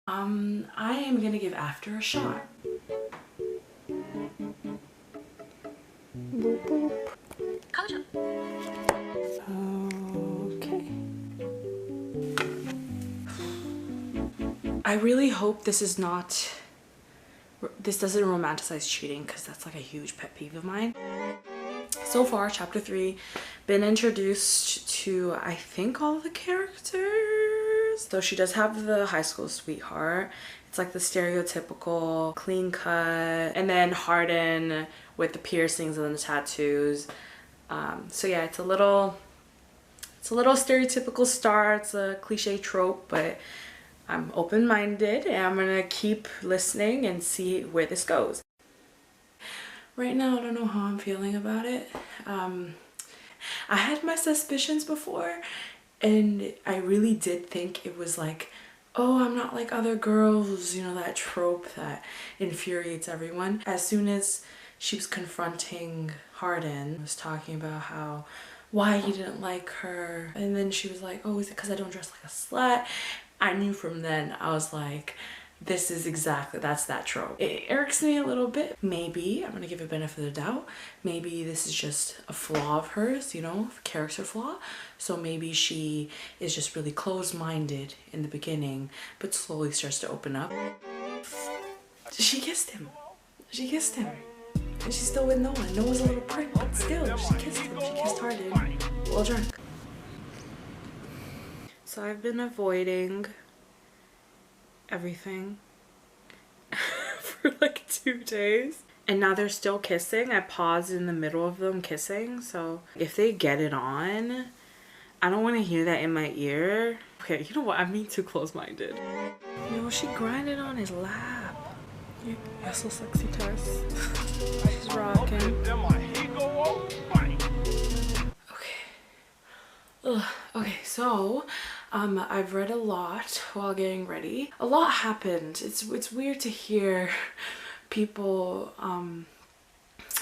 I am gonna give After a shot. Boop boop. Okay. I really hope this doesn't romanticize cheating, because that's like a huge pet peeve of mine. So far, chapter 3, been introduced to, I think, all the characters. So she does have the high school sweetheart. It's like the stereotypical clean cut. And then Harden with the piercings and the tattoos. So yeah, it's a little stereotypical star. It's a cliche trope, but I'm open-minded and I'm gonna keep listening and see where this goes. Right now, I don't know how I'm feeling about it. I had my suspicions before, and I really did think it was like, oh, I'm not like other girls, you know, that trope that infuriates everyone. As soon as she was confronting Harden, was talking about why he didn't like her, and then she was like, oh, is it because I don't dress like a slut? I knew from then, I was like, this is exactly, that's that trope. It irks me a little bit. Maybe, I'm gonna give it benefit of the doubt, maybe this is just a flaw of hers, you know, character flaw. So maybe she is just really closed-minded in the beginning, but slowly starts to open up. She kissed him. She kissed him. And she's still with Noah. Noah's a little prick, but still, she kissed him. She kissed Harden while drunk. So I've been avoiding everything for like 2 days, and now they're still kissing. I paused in the middle of them kissing, so if they get it on, I don't want to hear that in my ear. Okay, you know what, I'm being too close-minded. Yo, she grinded on his lap. You're so sexy, Tess. She's rocking. Okay, so I've read a lot while getting ready. A lot happened. It's weird to hear people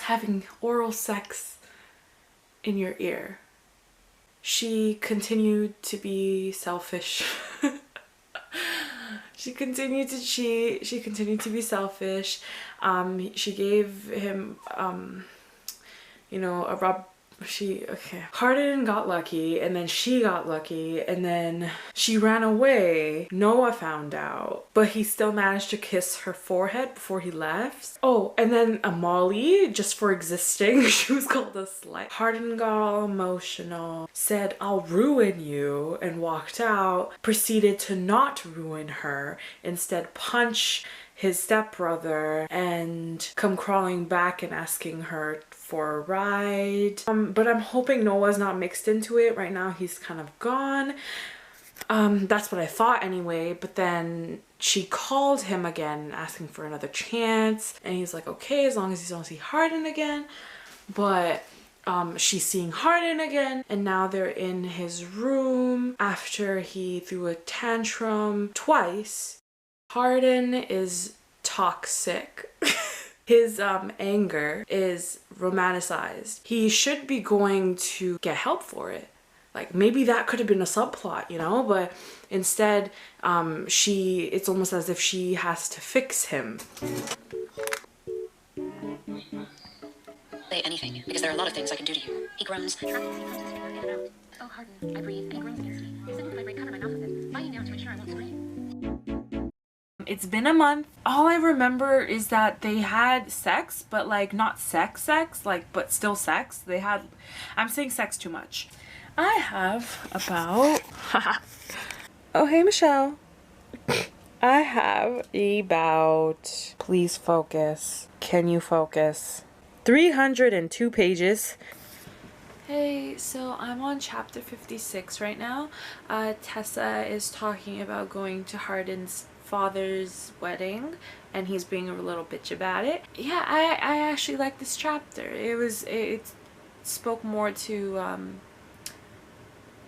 having oral sex in your ear. She continued to be selfish. She continued to cheat. She continued to be selfish. She gave him you know, Harden got lucky, and then she got lucky, and then she ran away. Noah found out, but he still managed to kiss her forehead before he left. Oh, and then Molly, just for existing, she was called a slut. Harden got all emotional, said, "I'll ruin you," and walked out, proceeded to not ruin her, instead punch his stepbrother and come crawling back and asking her for a ride. But I'm hoping Noah's not mixed into it. Right now he's kind of gone. That's what I thought anyway, but then she called him again asking for another chance, and he's like, okay, as long as he don't see Harden again. But she's seeing Harden again, and now they're in his room after he threw a tantrum twice. Harden is toxic. His anger is romanticized. He should be going to get help for it. Like, maybe that could have been a subplot, you know, but instead it's almost as if she has to fix him. Say anything, because there are a lot of things I can do to you. He groans. Oh, Harden, I breathe, and he groans against me. He's sending my brain, cover my mouth with it, biting down to ensure I won't scream. It's been a month. All I remember is that they had sex, but like not sex, like, but still sex. They had, I'm saying sex too much. I have about, oh, hey, Michelle. I have about, please focus. Can you focus? 302 pages. Hey, so I'm on chapter 56 right now. Tessa is talking about going to Harden's father's wedding, and he's being a little bitch about it. Yeah, I actually like this chapter. It spoke more to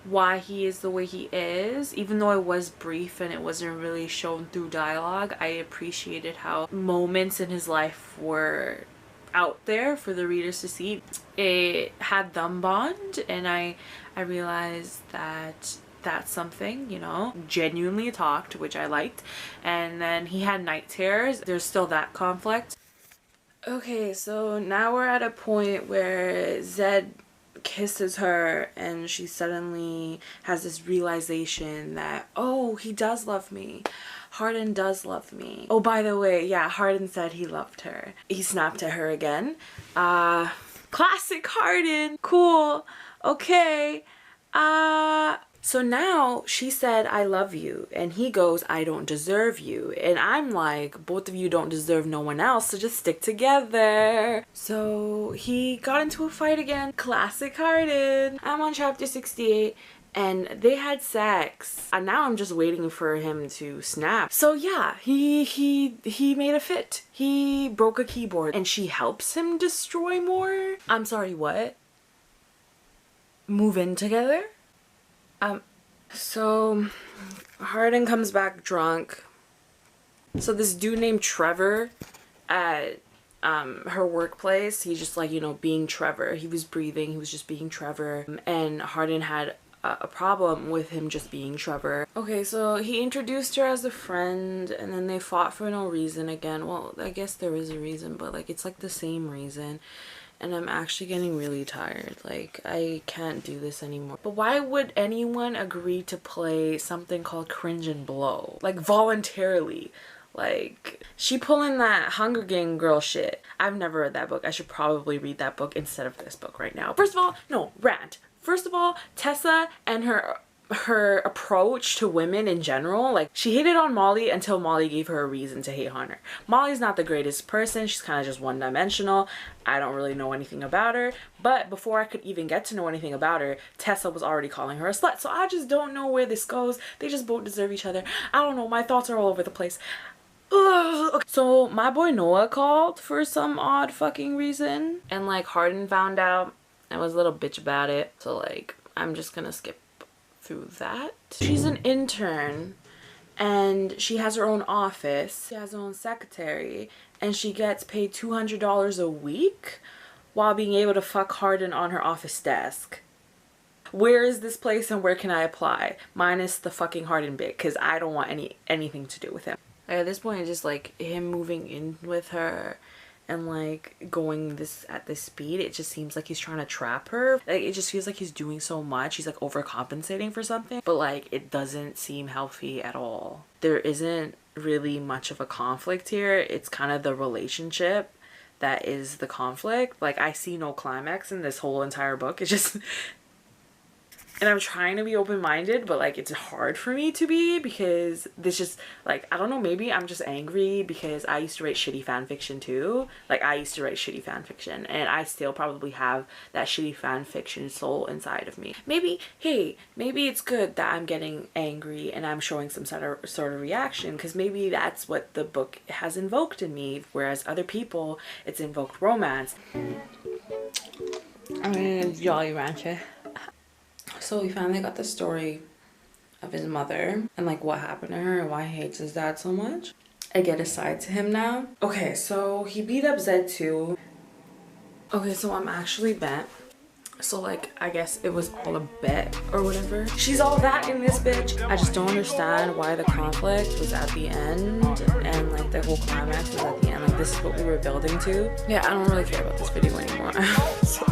why he is the way he is. Even though it was brief and it wasn't really shown through dialogue, I appreciated how moments in his life were out there for the readers to see. It had them bond, and I realized that that's something, you know, genuinely talked, which I liked. And then he had night terrors. There's still that conflict. Okay, so now we're at a point where Zed kisses her and she suddenly has this realization that, oh, he does love me. Harden does love me. Oh, by the way, yeah, Harden said he loved her. He snapped at her again. Classic Harden. Cool. Okay. So now she said, I love you. And he goes, I don't deserve you. And I'm like, both of you don't deserve no one else, so just stick together. So he got into a fight again. Classic Harden. I'm on chapter 68. And they had sex. And now I'm just waiting for him to snap. So yeah, he made a fit. He broke a keyboard. And she helps him destroy more? I'm sorry, what? Move in together? So Harden comes back drunk. So this dude named Trevor at her workplace, he's just like, you know, being Trevor. He was breathing, he was just being Trevor. And Harden had a problem with him just being Trevor. Okay, so he introduced her as a friend and then they fought for no reason again. Well, I guess there is a reason, but like it's like the same reason. And I'm actually getting really tired. Like, I can't do this anymore. But why would anyone agree to play something called Cringe and Blow? Like, voluntarily. Like, she pulling that Hunger Game girl shit. I've never read that book. I should probably read that book instead of this book right now. First of all, no, Rant. First of all, Tessa and her approach to women in general, like she hated on Molly until Molly gave her a reason to hate on her. Molly's not the greatest person. She's kind of just one-dimensional. I don't really know anything about her, but before I could even get to know anything about her, Tessa was already calling her a slut. So I just don't know where this goes. They just both deserve each other. I don't know, my thoughts are all over the place. Ugh. Okay. So my boy Noah called for some odd fucking reason, and like Harden found out and was a little bitch about it. So like I'm just gonna skip through that. She's an intern and she has her own office. She has her own secretary and she gets paid $200 a week while being able to fuck Harden on her office desk. Where is this place and where can I apply? Minus the fucking Harden bit, because I don't want anything to do with him. Like, at this point, it's just like him moving in with her and like going at this speed, it just seems like he's trying to trap her. Like it just feels like he's doing so much. He's like overcompensating for something, but like it doesn't seem healthy at all. There isn't really much of a conflict here. It's kind of the relationship that is the conflict. Like I see no climax in this whole entire book. It's just and I'm trying to be open-minded, but like it's hard for me to be because this just like, I don't know, maybe I'm just angry because I used to write shitty fan fiction too. Like I used to write shitty fan fiction and I still probably have that shitty fan fiction soul inside of me. Maybe, hey, maybe it's good that I'm getting angry and I'm showing some sort of reaction, because maybe that's what the book has invoked in me, whereas other people it's invoked romance. I mean, Jolly Rancher. So we finally got the story of his mother and like what happened to her and why he hates his dad so much. I get a side to him now. Okay, so he beat up Zed too. Okay, so I'm actually bent. So like, I guess it was all a bet or whatever. She's all that in this bitch. I just don't understand why the conflict was at the end and like the whole climax was at the end. Like this is what we were building to. Yeah, I don't really care about this video anymore. So